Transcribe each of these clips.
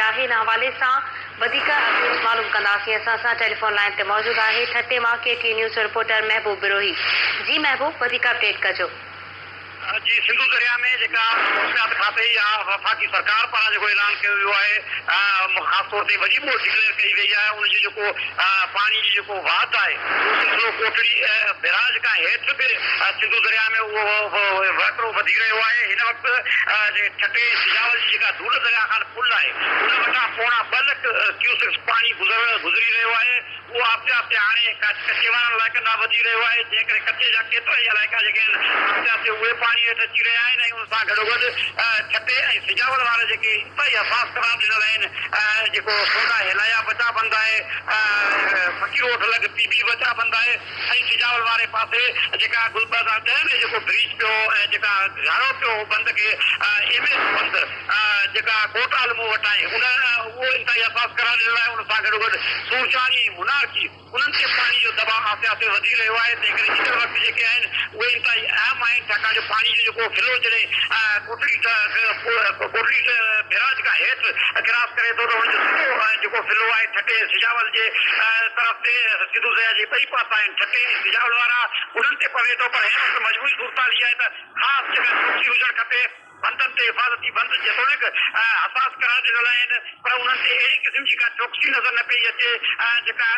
आहे। इन हवाले सां वधीक अपडेट मालूम कंदासीं। असां सां टेलीफोन लाइन ते मौजूद आहे ठटे मां KT न्यूज़ रिपोर्टर महबूब बिरोही। जी महबूब, वधीक अपडेट कजो। जी, सिंधु दरिया में जेका मौसमियात खाते या वफ़ाक़ी सरकार पारां जेको ऐलान कयो वियो आहे, ख़ासि तौर ते वॾी बोट डिक्लेयर कई वई आहे। उनजो जेको पाणी जो जेको वाध आहे उहो सिलसिलो कोटड़ी बैराज खां हेठि बि सिंधु दरिया में उहो वहिकिरो वधी रहियो आहे। हिन वक़्तु ठटे सिजावल जी जेका दूध दरिया खां पुल आहे उन वटां पोणा 2 लख क्यूसेक्स पाणी गुज़री रहियो आहे। उहो आहिस्ते आहिस्ते हाणे कचे वारनि इलाइक़नि ॾांहुं वधी रहियो आहे, जंहिं करे कचे जा केतिरा ई इलाइक़ा जेके आहिनि आहिस्ते आहिस्ते उहे पाणी हेठि अची रहिया आहिनि। ऐं उन सां गॾोगॾु ठटे ऐं सिजावल वारा जेके इलाही असास करार ॾिनल आहिनि, जेको सोडा हिलाया बचा बंद आहे, फकीरोट लॻ PB बचा बंद आहे, ऐं सिजावल वारे पासे जेका 2010 में जेको ब्रिज पियो ऐं जेका घारो पियो बंद खे MS बंद जेका कोटाल मूं वटि आहे उहो इंतिहाई असास करार ॾिनल आहे। उन सां गॾोगॾु सूरचानी ऐं मुनार की उन्हनि ते पाणी जो दबाव आहिस्ते आहिस्ते वधी रहियो आहे। तंहिं करे हींअर वक़्तु जेके आहिनि उहे इंतिहाई अहम आहिनि, छाकाणि जो पाणी जो जेको फिलो जॾहिं कोटड़ी बैराज खां हेठि क्रॉस करे थो त हुनजो सिधो जेको फिलो आहे ठटे सिजावल जे तरफ़ ते सिंधु दरिया जे ॿई पासा आहिनि, ठटे सिजावल वारा उन्हनि ते पवे थो। पर हिन वक़्तु मजबूरी सूरताल इहा आहे त ख़ासि जेका चौकसी हुजणु खपे। बंदनि ते हिफ़ाज़ती बंद जेतोणीक असास करार ॾिनल आहिनि, पर उन्हनि ते अहिड़ी क़िस्म जी का चौकसी नज़र न पई अचे जेका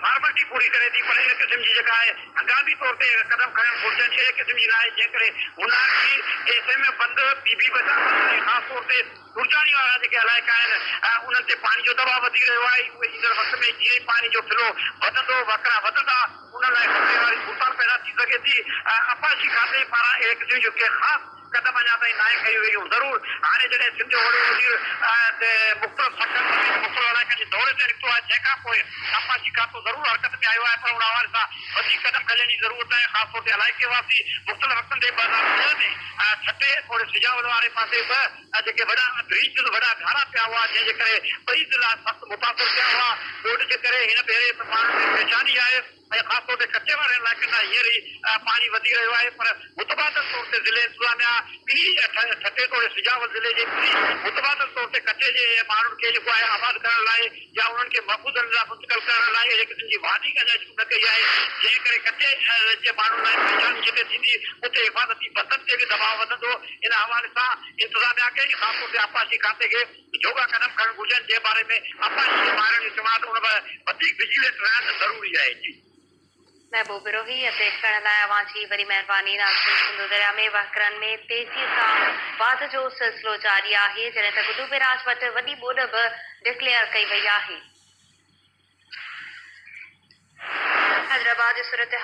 फॉर्मेलिटी पूरी करे थी। पर इन क़िस्म जी जेका आहे हंगामी तौर ते क़दम खणणु घुरिजनि, अहिड़े क़िस्म जी न आहे। जंहिं करे मुनार की SM बंद PB बचा ऐं ख़ासि तौर ते सुरचानी वारा जेके इलाइक़ा आहिनि उन्हनि ते पाणी जो दबाव वधी रहियो आहे। उहे ईंदड़ वक़्त में जीअं ई पाणी जो फिलो वधंदो, वकिरा वधंदा, उन लाइ खतरे वारी सूरत पैदा थी सघे थी। अपाची खाते पारां अहिड़े क़िस्म जो के ख़ासि कदम अञा ताईं न खयूं वयूं। ज़रूरु हाणे जॾहिं सिंध जो वॾो वज़ीर मुख़्तलिफ़ इलाइक़नि जे दौरे ते निकितो आहे, जंहिंखां पोइ अपाची खातो ज़रूरु हरकत में आयो आहे। पर उन हवाले सां वधीक कदम खणण जी ज़रूरत आहे। ख़ासि तौर ते इलाइक़े वासी मुख़्तलिफ़ वक़्तनि ते 2010 में ठटे और सिजावल वारे पासे बि जेके वॾा ब्रिज वॾा घारा पिया हुआ, जंहिंजे करे ॿई ज़िला सख़्तु मुतासिर थिया हुआ। बोर्ड जे करे हिन भेरे माण्हुनि खे परेशानी आहे ऐं ख़ासि तौर ते कचे वारे इलाइक़नि ॾांहुं हींअर ई पाणी वधी रहियो आहे। पर मुतबादिल तौर ते ज़िले इंतिज़ामिया ठटे तौर सिजावल ज़िले जे मुतबादिल तौर ते कचे जे माण्हुनि खे जेको आहे आबाद करण लाइ या उन्हनि खे महफ़ूज़ लाइ मुंतक़िल करण लाइ अहिड़े क़िस्म जी वादी अञा शुरू न कई आहे, जंहिं करे कचे जे माण्हुनि लाइ परेशानी जिते थींदी उते हिफ़ाज़ती बंदनि ते बि दबाव वधंदो। इन हवाले सां इंतिज़ामिया खे ख़ासि तौर ते अपाची खाते खे जोगा कदम खणणु घुरिजनि, जे बारे में अपाची जे माहिरनि जो चवण उन वधीक विजिलेंट रहण ज़रूरी आहे। जी महबूब बिरोही, अपडेट करण लाइ अवां जी वॾी महिरबानी। नासिक सिंधु दरिया में वहिकरनि में तेज़ीअ सां वाध जो सिलसिलो जारी आहे, जॾहिं त गुडू बैराज वटि वॾी ॿोॾ बि डिक्लेयर कई वई आहे। हैदराबाद जी सूरत